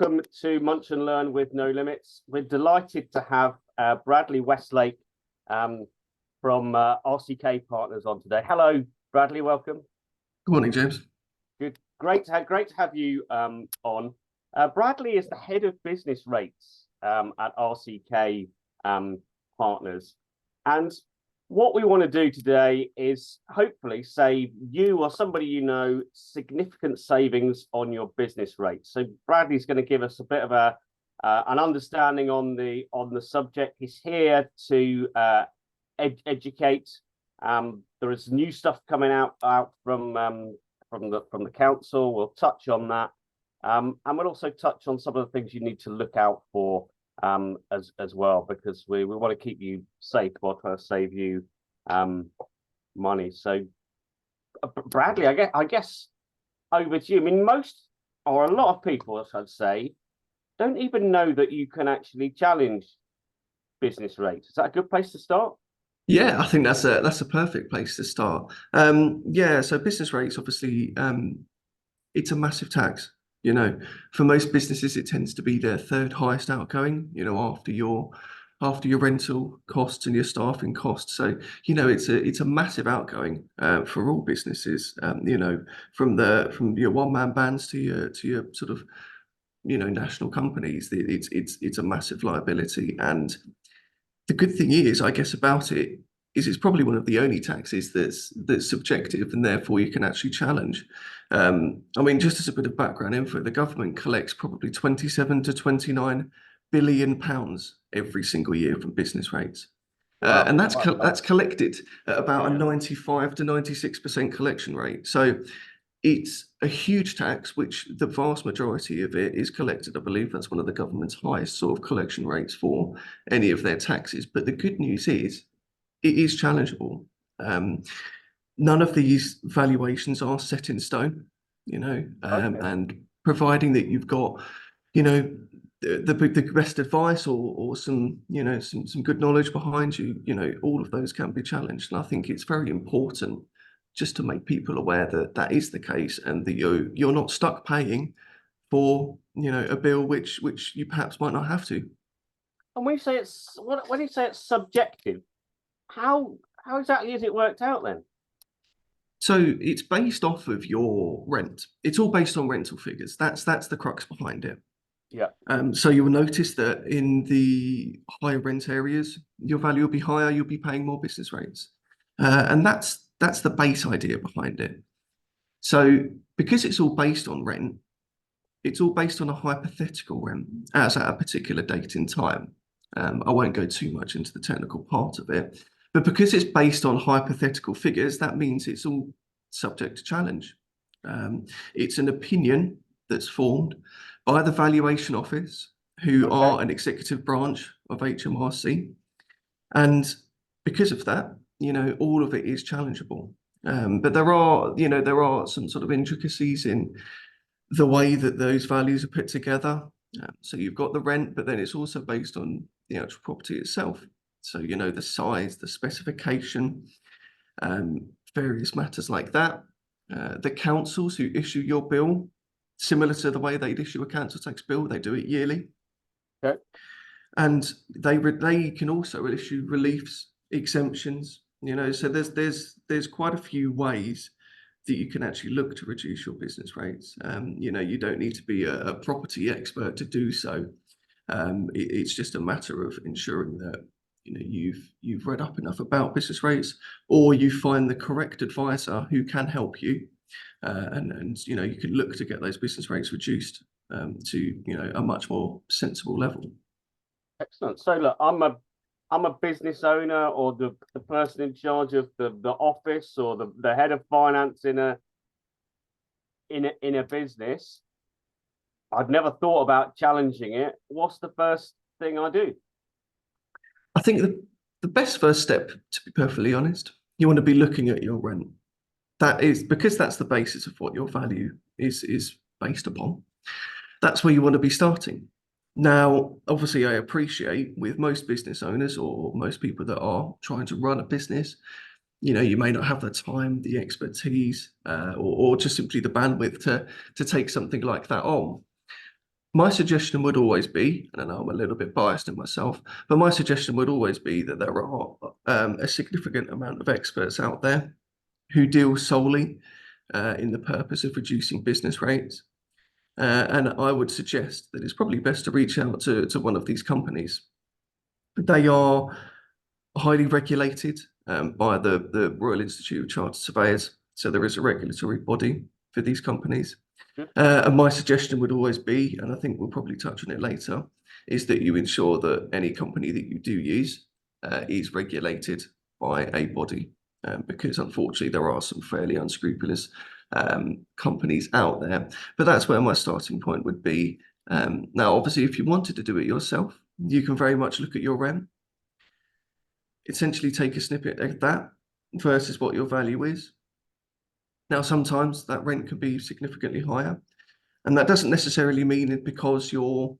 welcome to Munch and Learn with No Limits. We're delighted to have Bradley Westlake from RCK Partners on today. Hello, Bradley. Welcome. Good morning, James. Good, great to have you on. Bradley is the head of business rates at RCK Partners, and what we want to do today is hopefully save you or somebody you know significant savings on your business rates. So Bradley's going to give us a bit of an understanding on the subject. He's here to educate. There is new stuff coming out from the council. We'll touch on that, and we'll also touch on some of the things you need to look out for as well, because we want to keep you safe while trying to save you money. So Bradley, I guess over to you. I mean, most or a lot of people, I'd say, don't even know that you can actually challenge business rates. Is that a good place to start? Yeah, I think that's a perfect place to start. Yeah, so business rates, obviously, it's a massive tax. You know, for most businesses, it tends to be their third highest outgoing, you know, after your rental costs and your staffing costs. So, you know, it's a massive outgoing for all businesses. You know, from your one-man bands to your sort of, you know, national companies. It's a massive liability. And the good thing is, I guess, about it is it's probably one of the only taxes that's subjective and therefore you can actually challenge. I mean, just as a bit of background info, the government collects probably 27 to 29 billion pounds every single year from business rates. Wow. And that's collected at about a 95 to 96% collection rate. So it's a huge tax, which the vast majority of it is collected. I believe that's one of the government's highest sort of collection rates for any of their taxes. But the good news is it is challengeable. None of these valuations are set in stone, you know, and providing that you've got, you know, the best advice or some, you know, some good knowledge behind you, you know, all of those can be challenged. And I think it's very important just to make people aware that that is the case and that you're not stuck paying for, you know, a bill which you perhaps might not have to. And when you say it's subjective, how exactly is it worked out then? So it's based off of your rent. It's all based on rental figures. That's the crux behind it. Yeah. So you will notice that in the higher rent areas, your value will be higher. You'll be paying more business rates, and that's the base idea behind it. So because it's all based on rent, it's all based on a hypothetical rent as at a particular date in time. I won't go too much into the technical part of it, but because it's based on hypothetical figures, that means it's all subject to challenge. It's an opinion that's formed by the Valuation Office, who are an executive branch of HMRC. And because of that, you know, all of it is challengeable. But there are some sort of intricacies in the way that those values are put together. So you've got the rent, but then it's also based on the actual property itself. So, you know, the size, the specification, various matters like that. The councils who issue your bill, similar to the way they'd issue a council tax bill, they do it yearly. Okay. And they can also issue reliefs, exemptions, you know, so there's quite a few ways that you can actually look to reduce your business rates. You know, you don't need to be a property expert to do so. It's just a matter of ensuring that, you know, you've read up enough about business rates, or you find the correct advisor who can help you, and you know, you can look to get those business rates reduced to, you know, a much more sensible level. Excellent. So look, I'm a business owner, or the person in charge of the office, or the head of finance in a business. I've never thought about challenging it. What's the first thing I do? I think the best first step, to be perfectly honest, you want to be looking at your rent. That is because that's the basis of what your value is based upon. That's where you want to be starting. Now, obviously, I appreciate with most business owners or most people that are trying to run a business, you know, you may not have the time, the expertise, or just simply the bandwidth to take something like that on. My suggestion would always be, and I know I'm a little bit biased in myself, but my suggestion would always be that there are a significant amount of experts out there who deal solely in the purpose of reducing business rates. And I would suggest that it's probably best to reach out to one of these companies. They are highly regulated by the Royal Institute of Chartered Surveyors. So there is a regulatory body for these companies. Good. And my suggestion would always be, and I think we'll probably touch on it later, is that you ensure that any company that you do use is regulated by a body, because unfortunately there are some fairly unscrupulous companies out there. But that's where my starting point would be. Now, obviously, if you wanted to do it yourself, you can very much look at your rent, essentially take a snippet of that versus what your value is. Now, sometimes that rent can be significantly higher, and that doesn't necessarily mean it because you're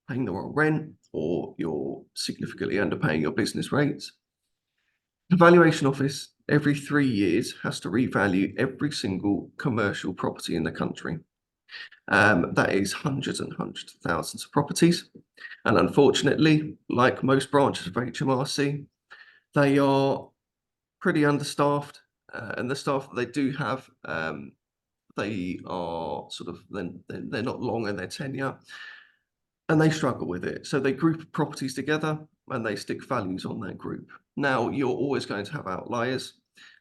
paying the wrong rent or you're significantly underpaying your business rates. The valuation office every 3 years has to revalue every single commercial property in the country. That is hundreds and hundreds of thousands of properties. And unfortunately, like most branches of HMRC, they are pretty understaffed. And the staff that they do have, they are sort of, they're not long in their tenure, and they struggle with it. So they group properties together and they stick values on that group. Now, you're always going to have outliers.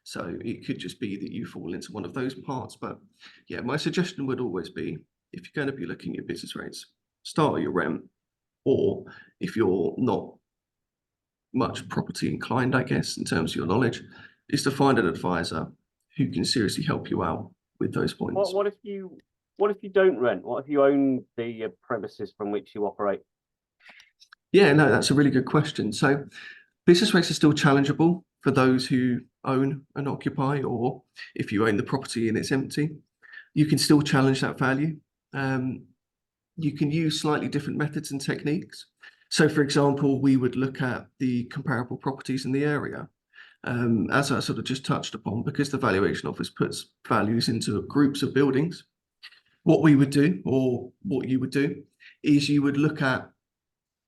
So it could just be that you fall into one of those parts. But yeah, my suggestion would always be, if you're going to be looking at business rates, start at your rent, or if you're not much property inclined, I guess, in terms of your knowledge, is to find an advisor who can seriously help you out with those points. What if you don't rent? What if you own the premises from which you operate? Yeah, no, that's a really good question. So business rates are still challengeable for those who own and occupy, or if you own the property and it's empty, you can still challenge that value. You can use slightly different methods and techniques. So for example, we would look at the comparable properties in the area. As I sort of just touched upon, because the valuation office puts values into groups of buildings, what we would do, or what you would do, is you would look at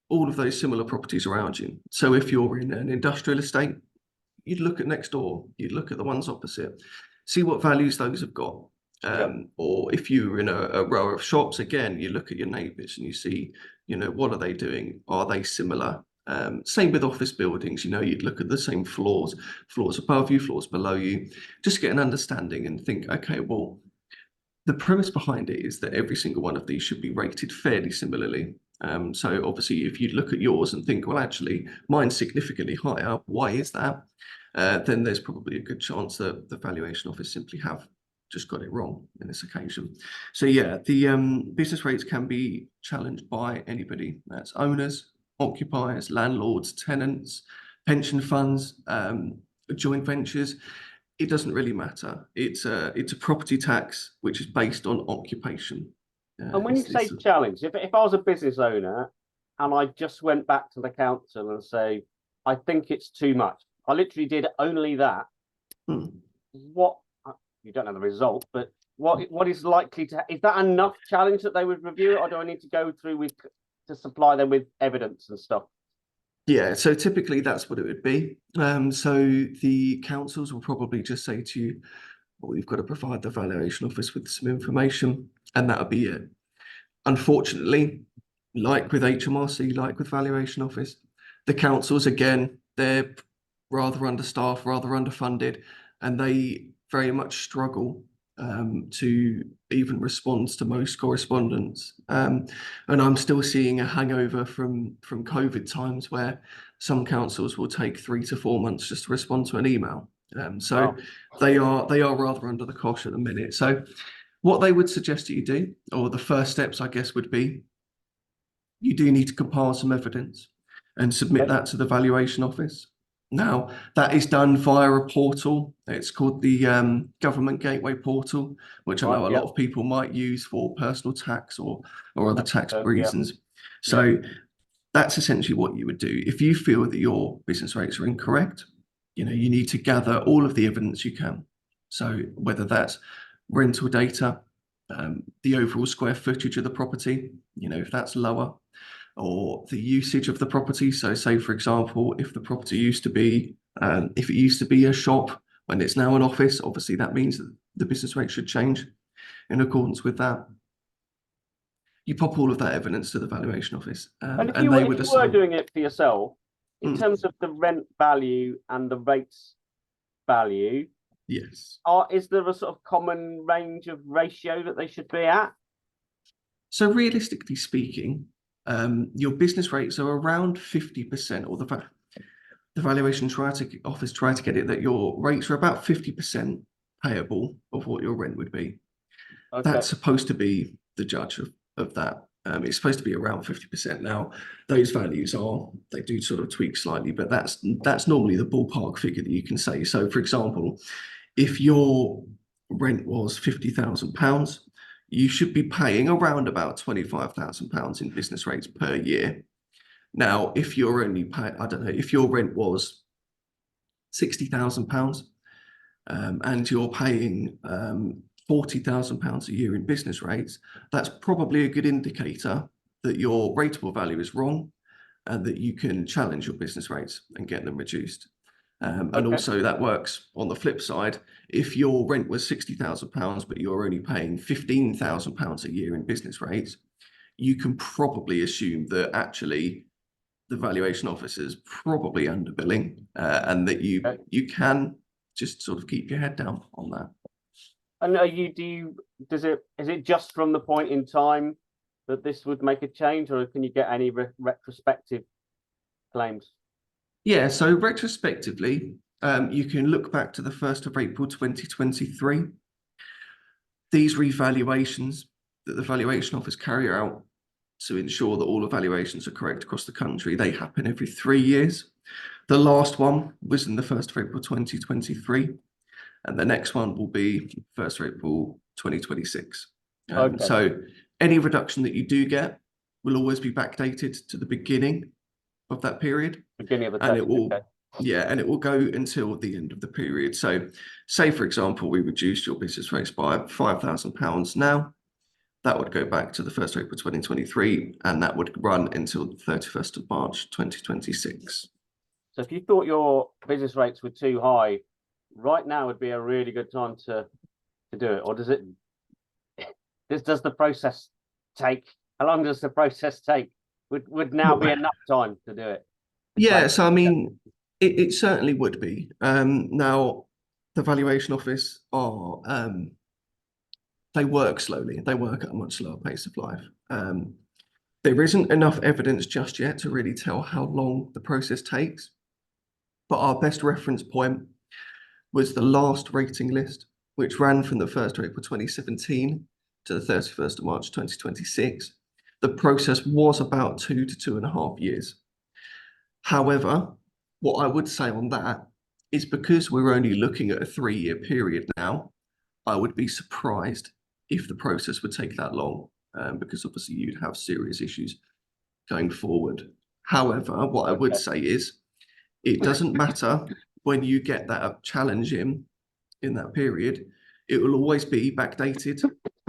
all of those similar properties around you. So if you're in an industrial estate, you'd look at next door, you'd look at the ones opposite, see what values those have got. Or if you're in a row of shops, again, you look at your neighbours and you see, what are they doing? Are they similar? Same with office buildings, you'd look at the same floors above you, floors below you, just get an understanding and think, okay, well, the premise behind it is that every single one of these should be rated fairly similarly. So obviously, if you look at yours and think, well, actually, mine's significantly higher, why is that? Then there's probably a good chance that the valuation office simply have just got it wrong in this occasion. So yeah, the business rates can be challenged by anybody. That's owners, occupiers, landlords, tenants, pension funds, joint ventures. It doesn't really matter. It's a property tax which is based on occupation. And when you say challenge, if I was a business owner and I just went back to the council and say, I think it's too much, I literally did only that. What, you don't know the result, but what is likely to, is that enough challenge that they would review it, or do I need to go through to supply them with evidence and stuff? Yeah, so typically that's what it would be. So the councils will probably just say to you, well, you've got to provide the valuation office with some information, and that'll be it. Unfortunately, like with HMRC, like with valuation office, the councils, again, they're rather understaffed, rather underfunded, and they very much struggle to even respond to most correspondence. And I'm still seeing a hangover from COVID times where some councils will take 3 to 4 months just to respond to an email. So they are rather under the cosh at the minute. So what they would suggest that you do, or the first steps, I guess, would be you do need to compile some evidence and submit that to the valuation office. Now, that is done via a portal. It's called the Government Gateway Portal, which I know a lot of people might use for personal tax or other tax reasons. So that's essentially what you would do. If you feel that your business rates are incorrect, you need to gather all of the evidence you can. So whether that's rental data, the overall square footage of the property, if that's lower, or the usage of the property. So say, for example, if the property used to be, if it used to be a shop when it's now an office, obviously that means that the business rate should change in accordance with that. You pop all of that evidence to the valuation office, And if and you they were, would if you were decide. doing it for yourself, in terms of the rent value and the rates value, Yes. is there a sort of common range of ratio that they should be at? So realistically speaking, your business rates are around 50%, or the valuation office try to get it that your rates are about 50% payable of what your rent would be. Okay. That's supposed to be the judge of that. It's supposed to be around 50%. Now, those values they do sort of tweak slightly, but that's normally the ballpark figure that you can say. So, for example, if your rent was £50,000, you should be paying around about £25,000 in business rates per year. Now, if you're only paying, I don't know, if your rent was £60,000, and you're paying £40,000 a year in business rates, that's probably a good indicator that your rateable value is wrong and that you can challenge your business rates and get them reduced. And also that works on the flip side. If your rent was £60,000, but you're only paying £15,000 a year in business rates, you can probably assume that actually the valuation officer's probably underbilling, and that you can just sort of keep your head down on that. And is it just from the point in time that this would make a change, or can you get any retrospective claims? Yeah, so retrospectively, you can look back to the 1st of April 2023. These revaluations that the valuation office carry out to ensure that all evaluations are correct across the country, they happen every 3 years. The last one was in the 1st of April 2023, and the next one will be 1st of April 2026. So any reduction that you do get will always be backdated to the beginning of that period. Beginning of the and it will and it will go until the end of the period. So say, for example, we reduced your business rates by £5,000 now. That would go back to the 1st of April 2023, and that would run until the 31st of March 2026. So if you thought your business rates were too high, right now would be a really good time to do it. Or does the process take? How long does the process take? Would now be enough time to do it? Yeah, so I mean, it certainly would be. Now, the valuation office they work slowly. They work at a much slower pace of life. There isn't enough evidence just yet to really tell how long the process takes. But our best reference point was the last rating list, which ran from the 1st of April 2017 to the 31st of March 2026. The process was about 2 to 2.5 years. However, what I would say on that is, because we're only looking at a 3-year period now, I would be surprised if the process would take that long, because obviously you'd have serious issues going forward. However, what I would say is, it doesn't matter when you get that challenge in that period, it will always be backdated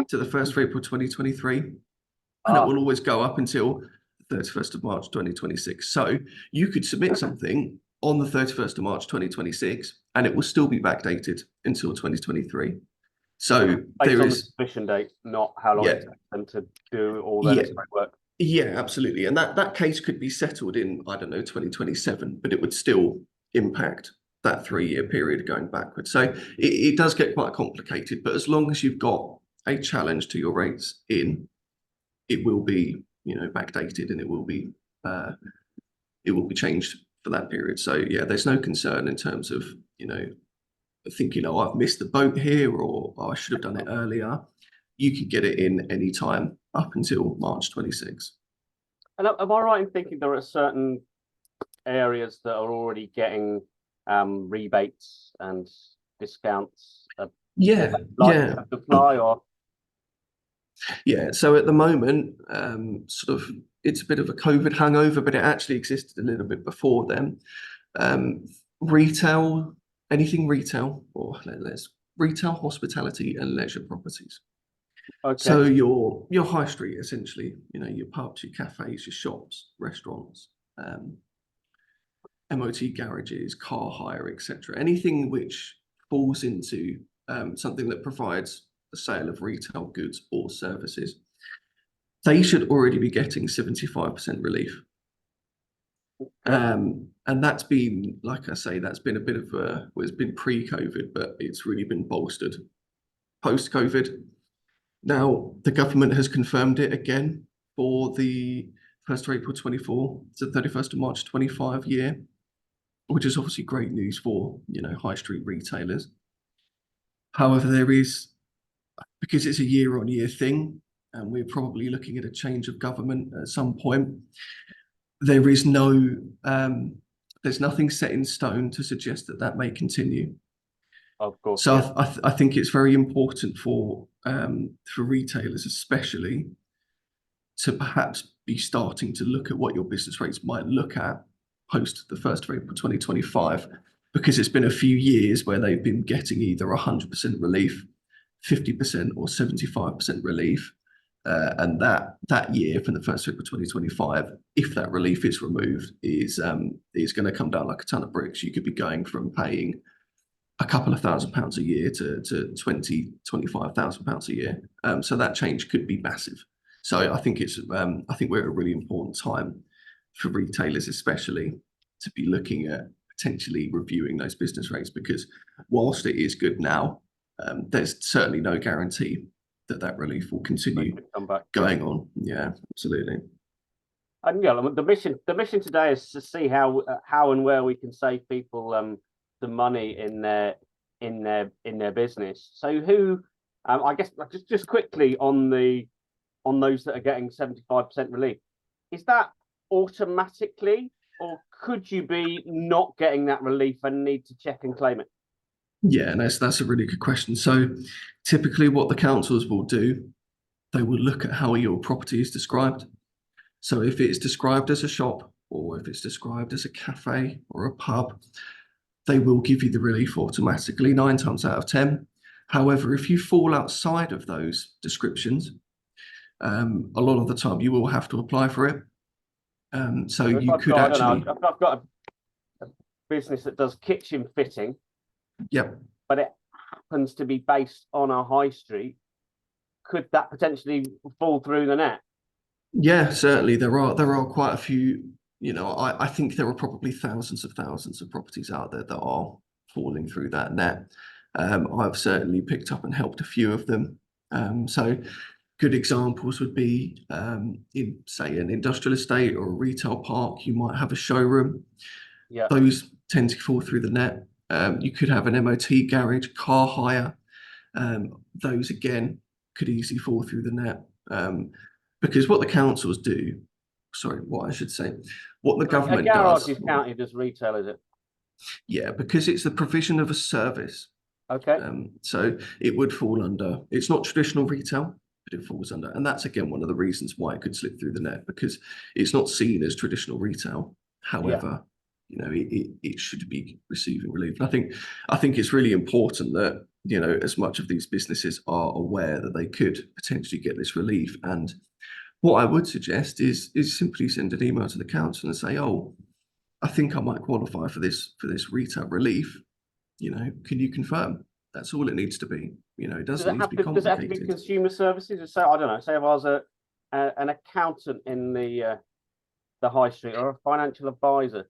to the 1st of April 2023, and it will always go up until the 31st of March 2026. So you could submit something on the 31st of March 2026, and it will still be backdated until 2023. So based on the submission date, not how long it takes them to do all their necessary work. Yeah, absolutely. And that case could be settled in, I don't know, 2027, but it would still impact that 3-year period going backwards. So it does get quite complicated, but as long as you've got a challenge to your rates in, it will be, backdated, and it will be changed for that period. So yeah, there's no concern in terms of, thinking, oh, I've missed the boat here, or oh, I should have done it earlier. You could get it in any time up until March 26. And am I right in thinking there are certain areas that are already getting rebates and discounts? Apply, or? Yeah, so at the moment, sort of, it's a bit of a COVID hangover, but it actually existed a little bit before then. Anything retail, or retail, hospitality and leisure properties. Okay. So your high street, essentially, your pubs, your cafes, your shops, restaurants, MOT garages, car hire, etc. Anything which falls into something that provides the sale of retail goods or services, they should already be getting 75% relief. And that's been, like I say, that's been a bit of a, well, it's been pre-COVID, but it's really been bolstered post-COVID. Now, the government has confirmed it again for the 1st of April 24 to 31st of March 25 year, which is obviously great news for, high street retailers. However, because it's a year-on-year thing, and we're probably looking at a change of government at some point, there is there's nothing set in stone to suggest that that may continue. Of course, So yeah. I think it's very important for retailers, especially, to perhaps be starting to look at what your business rates might look at post the 1st of April 2025, because it's been a few years where they've been getting either 100% relief, 50% or 75% relief. And that year from the 1st of April 2025, if that relief is removed, is going to come down like a ton of bricks. You could be going from paying a couple of £1,000s a year to £25,000 a year. So that change could be massive. So I think we're at a really important time for retailers, especially, to be looking at potentially reviewing those business rates, because whilst it is good now, there's certainly no guarantee that relief will continue Come back, going on. Yeah, absolutely. And yeah, the mission today is to see how and where we can save people the money in their business. So who, I guess, just quickly on those that are getting 75% relief, is that automatically, or could you be not getting that relief and need to check and claim it? Yeah, and that's a really good question. So typically what the councils will do, they will look at how your property is described. So if it's described as a shop, or if it's described as a cafe or a pub, they will give you the relief automatically 9 times out of 10. However, if you fall outside of those descriptions, a lot of the time you will have to apply for it. So you could actually... I've got a business that does kitchen fitting. Yep. But it happens to be based on a high street. Could that potentially fall through the net? Yeah, certainly. There are quite a few. I think there are probably thousands of properties out there that are falling through that net. I've certainly picked up and helped a few of them. So good examples would be in, say, an industrial estate or a retail park. You might have a showroom. Yeah. Those tend to fall through the net. You could have an MOT garage, car hire. Those, again, could easily fall through the net. Because what the councils do, what the government does. A garage is counted as retail, is it? Yeah, because it's the provision of a service. Okay. So it would fall under, it's not traditional retail, but it falls under. And that's, again, one of the reasons why it could slip through the net, because it's not seen as traditional retail. However, it should be receiving relief. And I think it's really important that, as much of these businesses are aware that they could potentially get this relief. And what I would suggest is simply send an email to the council and say, oh, I think I might qualify for this retail relief. Can you confirm? That's all it needs to be. It doesn't need to be complicated. Does it have to be consumer services? So I don't know. Say if I was an accountant in the high street, or a financial advisor.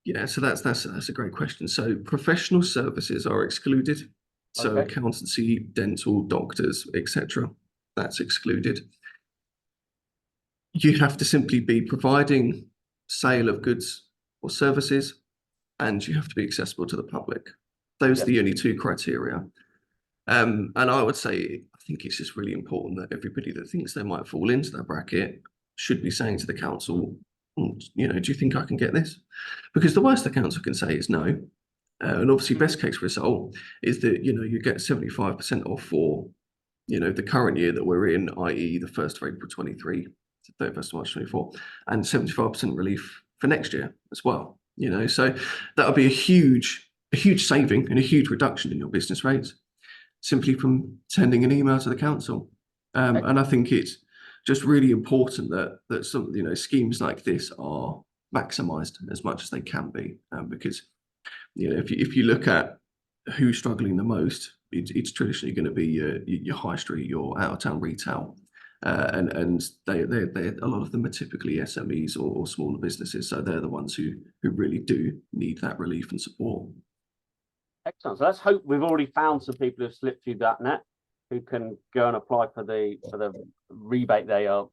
Yeah, so that's a great question. So professional services are excluded. So Okay. Accountancy, dental, doctors, etc. That's excluded. You have to simply be providing sale of goods or services, and you have to be accessible to the public. Those are the only 2 criteria. And I would say, I think it's just really important that everybody that thinks they might fall into that bracket should be saying to the council, do you think I can get this? Because the worst the council can say is no. And obviously, best case result is that, you get 75% off for, the current year that we're in, i.e. the 1st of April 23 to 31st of March 24, and 75% relief for next year as well. So that would be a huge saving and a huge reduction in your business rates. simply from sending an email to the council. And I think it's just really important that some schemes like this are maximised as much as they can be, because if you look at who's struggling the most, it's traditionally going to be your high street, your out of town retail, and they a lot of them are typically SMEs or smaller businesses, so they're the ones who really do need that relief and support. Excellent. So let's hope we've already found some people who've slipped through that net, who can go and apply for the rebate they are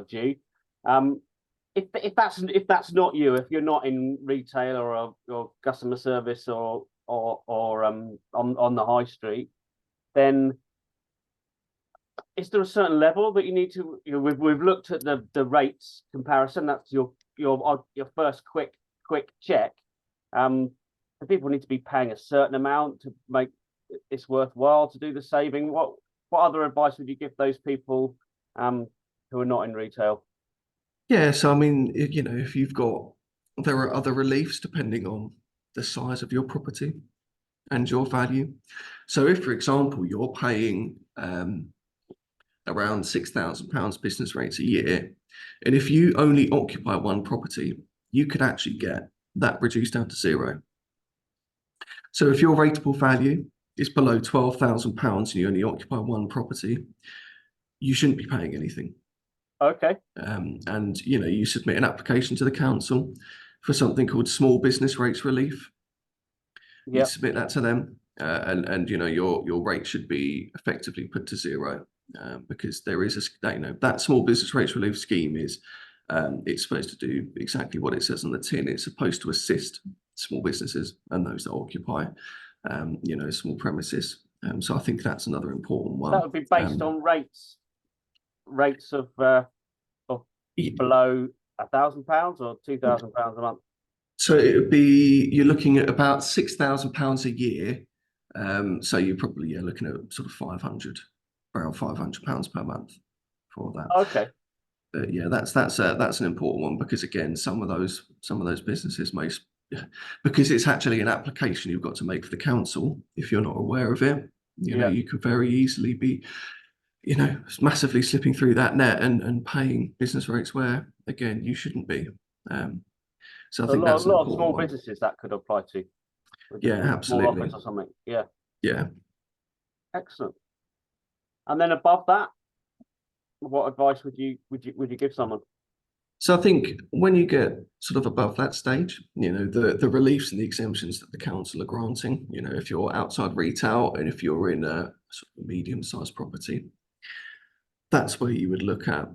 due. If that's not you, if you're not in retail or customer service or on the high street, then is there a certain level that you need to? We've looked at the rates comparison. That's your first quick check. The people need to be paying a certain amount to make it's worthwhile to do the saving. What other advice would you give those people who are not in retail? Yeah, so I mean, if there are other reliefs depending on the size of your property and your value. So if, for example, you're paying around £6,000 business rates a year, and if you only occupy one property, you could actually get that reduced down to zero. So if your rateable value is below £12,000 and you only occupy one property, you shouldn't be paying anything. Okay. And you submit an application to the council for something called small business rates relief. You submit that to them, and your rate should be effectively put to zero, because there is that small business rates relief scheme is it's supposed to do exactly what it says on the tin. It's supposed to assist small businesses and those that occupy small premises. So I think that's another important one. That would be based on rates of below £1,000 or £2,000 a month. So it would be, you're looking at about £6,000 a year. So you're probably looking at sort of around £500 per month for that. Okay. But yeah, that's an important one, because again, some of those businesses because it's actually an application you've got to make for the council. If you're not aware of it, you could very easily be massively slipping through that net and paying business rates where, again, you shouldn't be. So I think that's a lot of small businesses that could apply to. Yeah, absolutely. Small office or something. Yeah. Yeah. Excellent. And then above that, what advice would you give someone? So I think when you get sort of above that stage, the reliefs and the exemptions that the council are granting, if you're outside retail and if you're in a sort of medium-sized property, that's where you would look at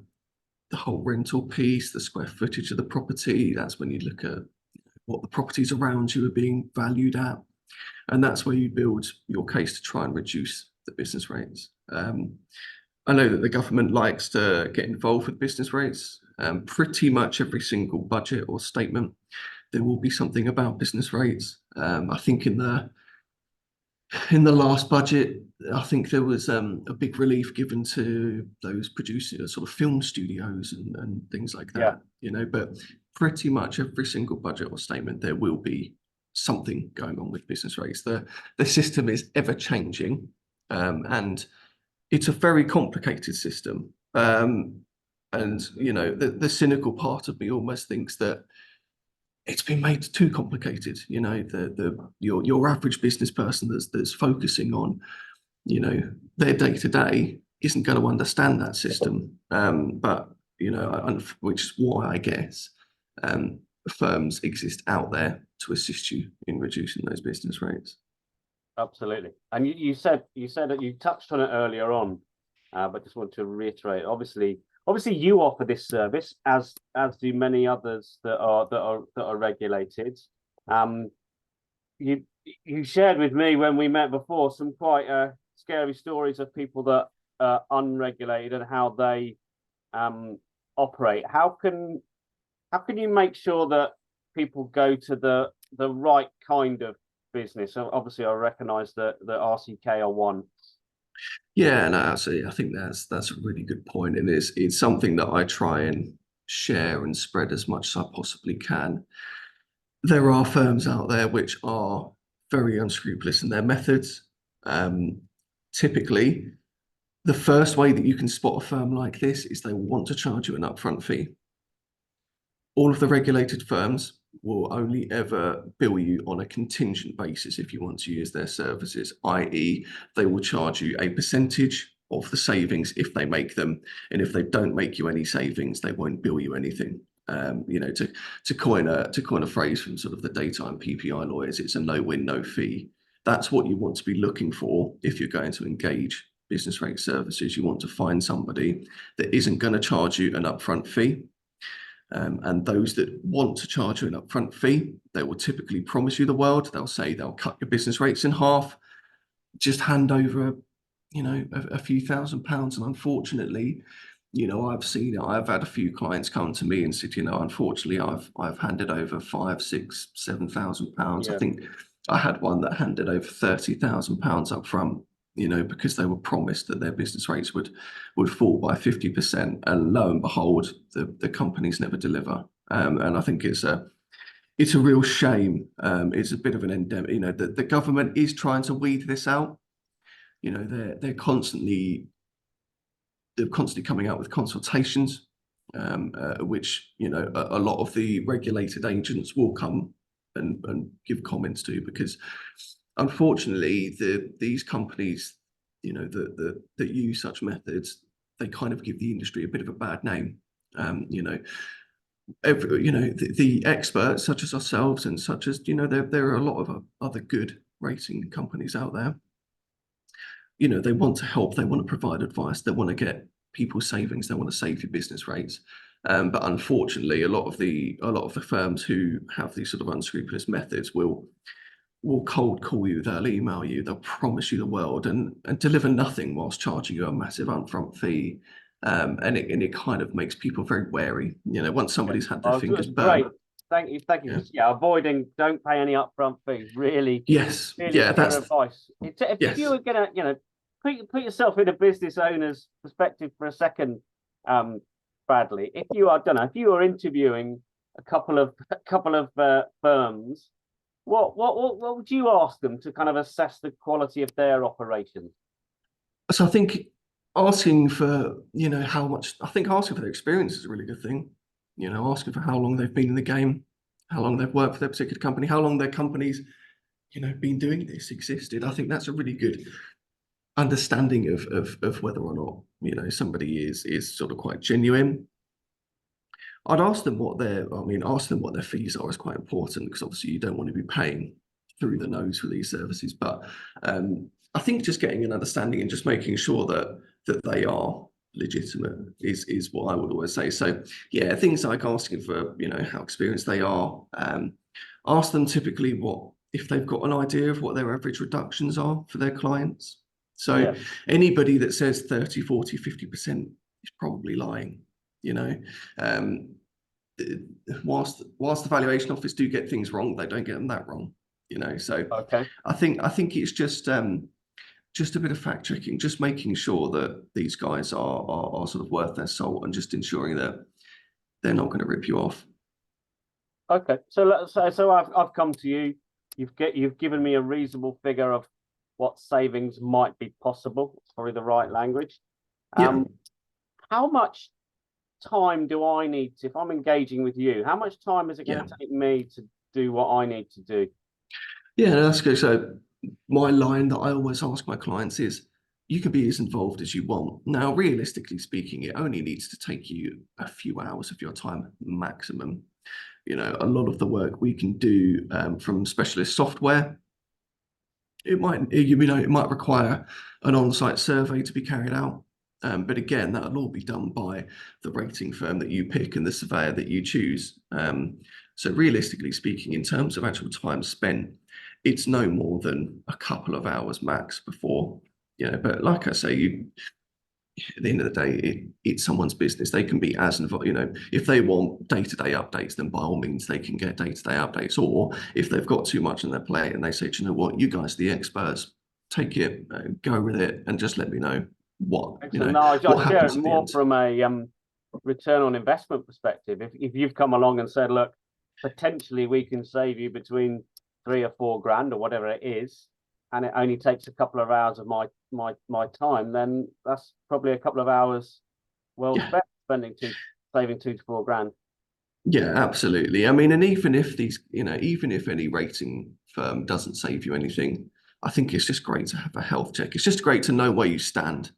the whole rental piece, the square footage of the property. That's when you look at what the properties around you are being valued at. And that's where you build your case to try and reduce the business rates. I know that the government likes to get involved with business rates. Pretty much every single budget or statement, there will be something about business rates. I think in the last budget, I think there was a big relief given to those producing sort of film studios and things like that. But pretty much every single budget or statement, there will be something going on with business rates. The system is ever changing, and it's a very complicated system. And the cynical part of me almost thinks that it's been made too complicated. Your average business person that's focusing on their day to day isn't going to understand that system. But which is why I guess firms exist out there to assist you in reducing those business rates. Absolutely. And you said that you touched on it earlier on, but just want to reiterate. Obviously, you offer this service, as do many others that are regulated. You shared with me when we met before some quite scary stories of people that are unregulated and how they operate. How can you make sure that people go to the right kind of business? So obviously, I recognise that the RCK are one. Yeah, no, absolutely. I think that's a really good point, and it's something that I try and share and spread as much as I possibly can. There are firms out there which are very unscrupulous in their methods. typically, the first way that you can spot a firm like this is they want to charge you an upfront fee. All of the regulated firms will only ever bill you on a contingent basis if you want to use their services, i.e., they will charge you a percentage of the savings if they make them, and if they don't make you any savings, they won't bill you anything. To coin a phrase from sort of the daytime PPI lawyers, it's a no-win, no-fee. That's what you want to be looking for if you're going to engage business rate services. You want to find somebody that isn't going to charge you an upfront fee. And those that want to charge you an upfront fee, they will typically promise you the world. They'll say they'll cut your business rates in half, just hand over, a few £1,000s. And unfortunately, I've seen it. I've had a few clients come to me and said, unfortunately, I've handed over £5,000, £6,000, £7,000. Yeah. I think I had one that handed over £30,000 up front, because they were promised that their business rates would fall by 50%, and lo and behold, the companies never deliver. And I think it's a real shame. It's a bit of an endemic. The government is trying to weed this out. They're constantly coming out with consultations, which a lot of the regulated agents will come and give comments to, because unfortunately these companies that use such methods, they kind of give the industry a bit of a bad name. The experts such as ourselves and such as there are a lot of other good rating companies out there. They want to help, they want to provide advice, they want to get people savings, they want to save your business rates. But unfortunately, a lot of the firms who have these sort of unscrupulous methods will cold call you, they'll email you, they'll promise you the world and deliver nothing whilst charging you a massive upfront fee. And it kind of makes people very wary. Once somebody's had their fingers burned. Great. Thank you. Avoiding, don't pay any upfront fees. Really, yes, really that's advice. If you were gonna, put yourself in a business owner's perspective for a second, Bradley. If you were interviewing a couple of firms, what would you ask them to kind of assess the quality of their operations? So I think asking for asking for their experience is a really good thing. Asking for how long they've been in the game, how long they've worked for their particular company, how long their company's been doing this, existed. I think that's a really good understanding of whether or not somebody is sort of quite genuine. I'd ask them what their fees are is quite important, because obviously you don't want to be paying through the nose for these services. But I think just getting an understanding and just making sure that they are legitimate is what I would always say. So yeah, things like asking for how experienced they are. Ask them typically if they've got an idea of what their average reductions are for their clients. So anybody that says 30, 40, 50% is probably lying. Whilst the valuation office do get things wrong, they don't get them that wrong. So okay. I think it's just a bit of fact checking, just making sure that these guys are sort of worth their salt, and just ensuring that they're not going to rip you off. Okay, so I've come to you. You've given me a reasonable figure of what savings might be possible. It's probably the right language. How much time do I need to, if I'm engaging with you, how much time is it going to take me to do what I need to do? Yeah, that's good. So my line that I always ask my clients is, you can be as involved as you want. Now, realistically speaking, it only needs to take you a few hours of your time maximum. A lot of the work we can do from specialist software, it might require an on-site survey to be carried out. But again, that'll all be done by the rating firm that you pick and the surveyor that you choose. So realistically speaking, in terms of actual time spent, it's no more than a couple of hours max before, but like I say, at the end of the day, it's someone's business. They can be as involved, if they want day-to-day updates, then by all means, they can get day-to-day updates. Or if they've got too much on their plate and they say, you know what, you guys are the experts, take it, go with it, and just let me know what share it more from a return on investment perspective. If you've come along and said, look, potentially we can save you between 3 or 4 grand or whatever it is, and it only takes a couple of hours of my time, then that's probably a couple of hours well spent saving 2 to 4 grand. Yeah, absolutely. I mean, and even if even if any rating firm doesn't save you anything, I think it's just great to have a health check. It's just great to know where you stand.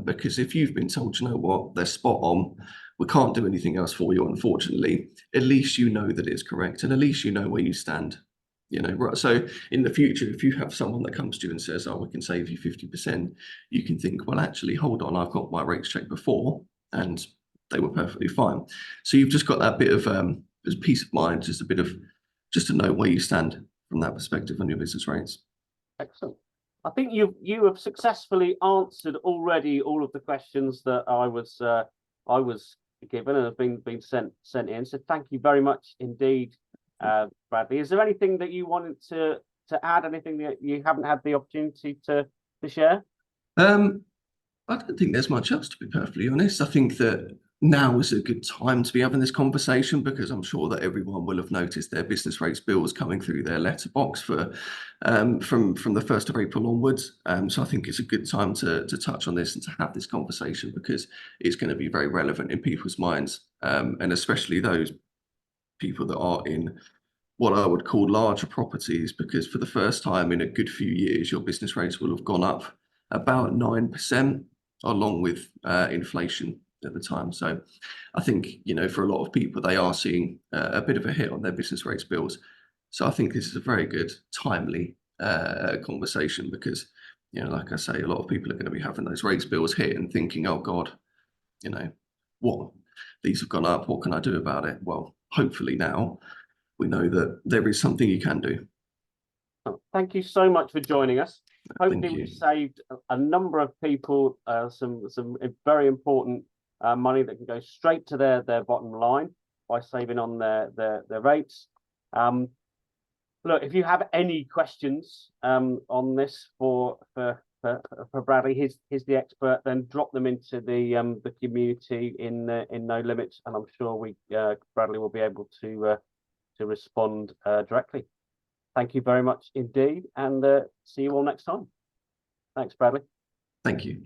Because if you've been told, you know what, they're spot on, we can't do anything else for you, unfortunately, at least you know that it's correct, and at least you know where you stand. Right. So in the future, if you have someone that comes to you and says, "Oh, we can save you 50%," you can think, "Well, actually, hold on, I've got my rates checked before, and they were perfectly fine." So you've just got that bit of peace of mind, just to know where you stand from that perspective on your business rates. Excellent. I think you have successfully answered already all of the questions that I was given and have been sent in. So thank you very much indeed, Bradley. Is there anything that you wanted to add? Anything that you haven't had the opportunity to share? I don't think there's much else, to be perfectly honest. I think that now is a good time to be having this conversation, because I'm sure that everyone will have noticed their business rates bills coming through their letterbox for from the 1st of April onwards. So I think it's a good time to touch on this and to have this conversation, because it's going to be very relevant in people's minds, and especially those people that are in what I would call larger properties, because for the first time in a good few years, your business rates will have gone up about 9%, along with inflation at the time. So I think, for a lot of people, they are seeing a bit of a hit on their business rates bills. So I think this is a very good, timely conversation, because, like I say, a lot of people are going to be having those rates bills hit and thinking, oh God, what, these have gone up, what can I do about it? Well, hopefully now we know that there is something you can do. Thank you so much for joining us. Hopefully we saved a number of people some very important money that can go straight to their bottom line by saving on their rates. Look, if you have any questions on this for Bradley, he's the expert. Then drop them into the community in No Limits, and I'm sure Bradley will be able to respond directly. Thank you very much indeed, and see you all next time. Thanks, Bradley. Thank you.